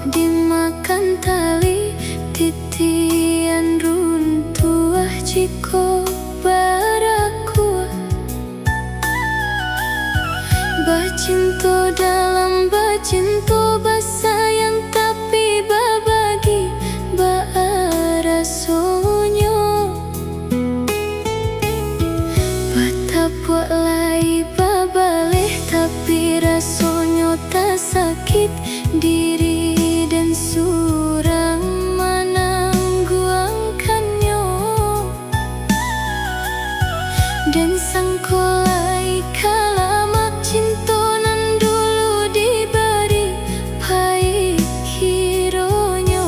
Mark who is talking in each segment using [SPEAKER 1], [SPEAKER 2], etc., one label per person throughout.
[SPEAKER 1] dimakan tali, titian runtuah jiko baraku. Bacinto dalam bacinto basayang tapi babagi baarasonyo. Batapua lai babaleh tapi rasonyo tak sakit diri dan surang menangguangkannya. Dan sangkolai kalamak cintonan dulu diberi pahit kironyo.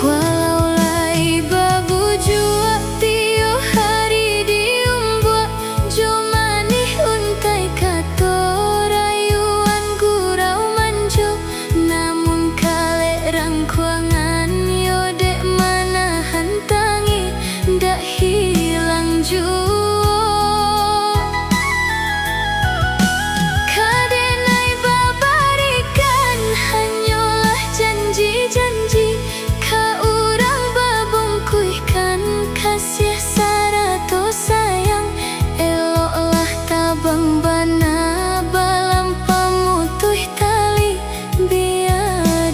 [SPEAKER 1] Walau lai babu jua tio hari diumbuak jo manih untai kato rayuan gurau manjo. Namun kalek rangkuangan yo dek manahan tangi dak hilang jua. Kadenai babarikan hanyalah janji-janji ka urang babungkuihkan kasih sarato sayang. Eloklah tabang bana balam pamutuh tali bia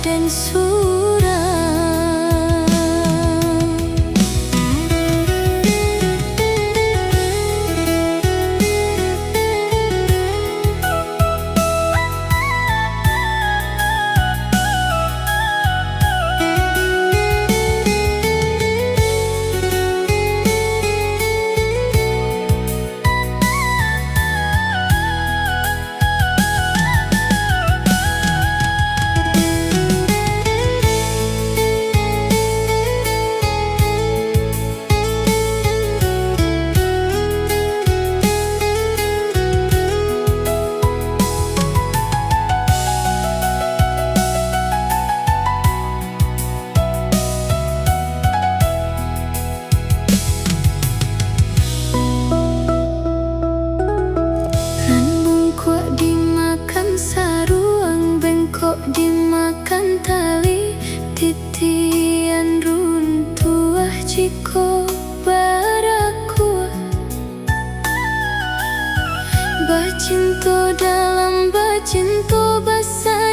[SPEAKER 1] dan surang. Dimakan saruang bengkok dimakan tali, titian runtuah jiko baraku. Bacinto dalam bacinto basah